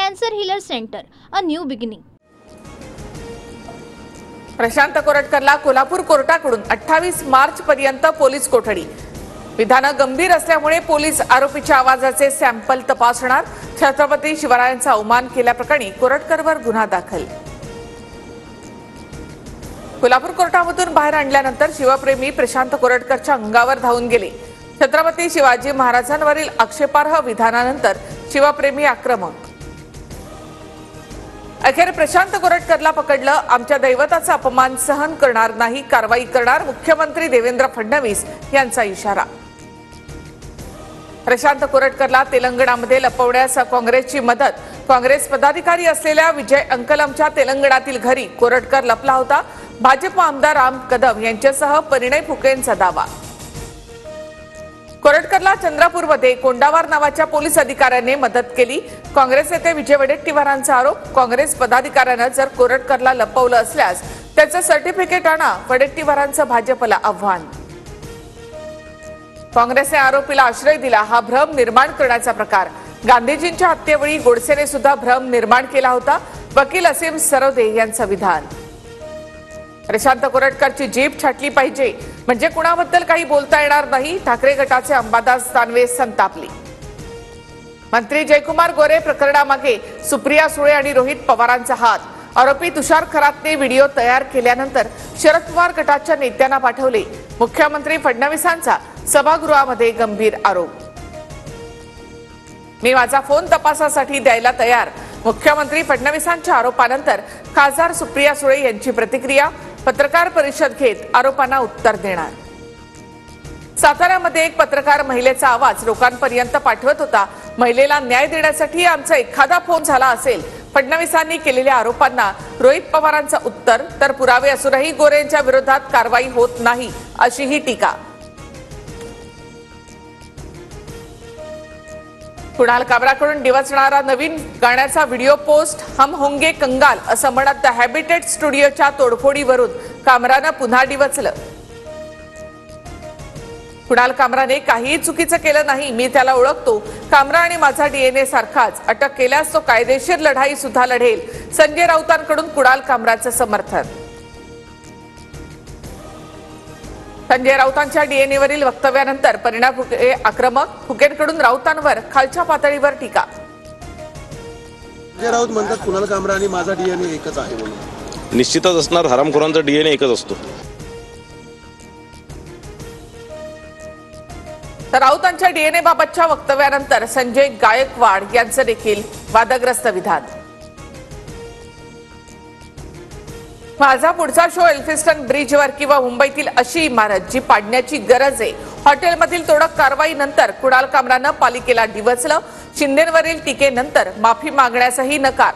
Cancer healer centre, a new beginning. Prashant कोरटकरला कोल्हापूर कोर्टाकडून 28 March पर्यंत पोलीस कोठडी. विधानं गंभीर असल्यामुळे पोलीस आरोपीच्या आवाजाचे सॅम्पल तपासणार. छत्रपती शिवरायांचा अवमान केल्याप्रकरणी कोरटकरवर गुन्हा दाखल. कोल्हापूर कोर्टामधून बाहेर आणल्यानंतर शिवप्रेमी प्रशांत कोरटकरच्या अंगावर धावून गेले. छत्रपती शिवाजी महाराजांवरील आक्षेपार्ह विधानानंतर शिवप्रेमी आक्रमक. अखेर प्रशांत कोरटकरला पकडलं. आमच्या दैवताचा अपमान सहन करणार नाही, कारवाई करणार, मुख्यमंत्री देवेंद्र फडणवीस यांचा इशारा. प्रशांत कोरटकरला तेलंगणामध्ये लपवण्यास काँग्रेसची मदत. काँग्रेस पदाधिकारी असलेल्या विजय अंकलमच्या तेलंगणातील घरी कोरटकर लपला होता. भाजप आमदार राम कदम यांच्यासह परिणय फुकेंचा दावा. कोरटकरला चंद्रपूरमध्ये कोंडावार नावाच्या पोलीस अधिकाऱ्याने मदत केली. काँग्रेस नेते विजय वडेट्टीवारांचा आरोप. काँग्रेस पदाधिकाऱ्यानं जर कोरटकरला लपवलं असल्यास त्याचं सर्टिफिकेट आणा, वडेट्टीवारांचं भाजपला आव्हान. काँग्रेसने आरोपीला आश्रय दिला, हा भ्रम निर्माण करण्याचा प्रकार. गांधीजींच्या हत्येवेळी गोडसेने सुद्धा भ्रम निर्माण केला होता. वकील असीम सरोदे यांचं विधान. प्रशांत कोरटकरची जीभ छाटली पाहिजे म्हणजे कुणाबद्दल काही बोलता येणार नाही. ठाकरे गटाचे अंबादास दानवे संतापले. मंत्री जयकुमार गोरे प्रकरणामागे सुप्रिया सुळे आणि रोहित पवारांचा हात. आरोपी तुषार खरातने व्हिडिओ तयार केल्यानंतर शरद पवार गटाच्या नेत्यांना पाठवले. मुख्यमंत्री फडणवीसांचा सभागृहामध्ये गंभीर आरोप. मी माझा फोन तपासासाठी द्यायला तयार. मुख्यमंत्री फडणवीसांच्या आरोपानंतर खासदार सुप्रिया सुळे यांची प्रतिक्रिया. पत्रकार परिषद घेत आरोपांना उत्तर देणार. साताऱ्यामध्ये एक पत्रकार महिलेचा आवाज लोकांपर्यंत पाठवत होता. महिलेला न्याय देण्यासाठी आमचा एखादा फोन झाला असेल. फडणवीसांनी केलेल्या आरोपांना रोहित पवारांचं उत्तर. तर पुरावे असूनही गोरेंच्या विरोधात कारवाई होत नाही अशी ही टीका. कुणाल कामराकडून डिवचणारा नवीन गाण्याचा व्हिडिओ पोस्ट. हम होंगे कंगाल असं म्हणत द हॅबिटेट स्टुडिओच्या तोडफोडीवरून कामरानं पुन्हा डिवचलं. कुणाल कामराने काहीही चुकीचं केलं नाही, मी त्याला ओळखतो. कामरा आणि माझा डीएनए सारखाच. अटक केल्यास तो कायदेशीर लढाई सुद्धा लढेल. संजय राऊतांकडून कुणाल कामराचं समर्थन. संजय राऊतांच्या डीएनएवरील वक्तव्यानंतर परिणय फुके आक्रमक. फुकेंकडून राऊतांवर खालच्या पातळीवर टीका. संजय राऊत म्हणतात कुणाल कामरा आणि माझा डीएनए एकच आहे म्हणून. निश्चितच असणार. हरामखोरांचा डीएनए एकच असतो. तर राऊतांच्या डीएनए बाबतच्या वक्तव्यानंतर संजय गायकवाड यांचं देखील वादग्रस्त विधान. माझा पुढचा शो एल्फिस्टन ब्रिजवर किंवा मुंबईतील अशी इमारत जी पाडण्याची गरज आहे. हॉटेलमधील तोडक कारवाईनंतर कुणाल कामरानं पालिकेला डिवचलं. शिंदेवरील टीकेनंतर माफी मागण्यासही नकार.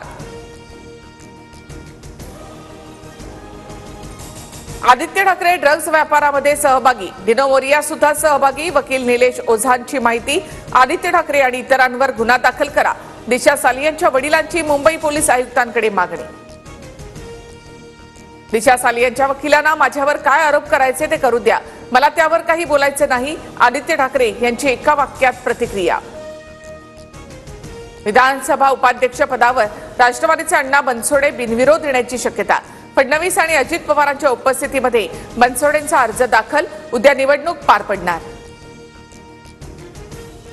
आदित्य ठाकरे ड्रग्ज व्यापारामध्ये सहभागी. डिनो मोरिया सुद्धा सहभागी. वकील निलेश ओझांची माहिती. आदित्य ठाकरे आणि इतरांवर गुन्हा दाखल करा. दिशा सालियनच्या वडिलांची मुंबई पोलीस आयुक्तांकडे मागणी. दिशा सालियनच्या वकिलांना माझ्यावर काय आरोप करायचे ते करू द्या, मला त्यावर काही बोलायचे नाही. आदित्य ठाकरे यांची एका वाक्यात प्रतिक्रिया. विधानसभा उपाध्यक्ष पदावर राष्ट्रवादीचे अण्णा बनसोडे बिनविरोध येण्याची शक्यता. फडणवीस आणि अजित पवारांच्या उपस्थितीमध्ये बनसोडेंचा अर्ज दाखल. उद्या निवडणूक पार पडणार.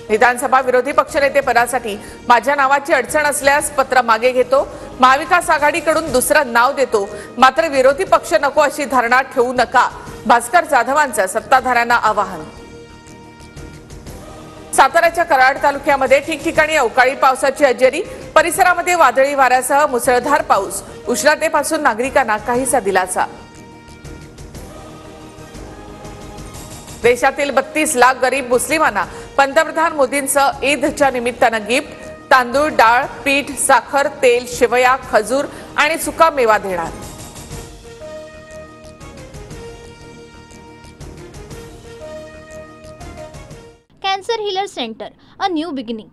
विधानसभा विरोधी पक्षनेते पदासाठी माझ्या नावाची अडचण असल्यास पत्र मागे घेतो. महाविकास आघाडीकडून दुसरं नाव देतो. मात्र विरोधी पक्ष नको अशी धारणा ठेवू नका. भास्कर जाधवांचं सत्ताधाऱ्यांना आवाहन. साताऱ्याच्या कराड तालुक्यामध्ये ठिकठिकाणी अवकाळी पावसाची हजेरी. परिसरामध्ये वादळी वाऱ्यासह मुसळधार पाऊस. उष्णतेपासून नागरिकांना काहीसा दिलासा. देशातील 32 लाख गरीब मुस्लिमांना पंतप्रधान मोदींचं ईदच्या निमित्तानं गिफ्ट. तांदूळ, डाळ, पीठ, साखर, तेल, शेवया, खजूर आणि सुका मेवा देणार. Cancer healer centre, a new beginning.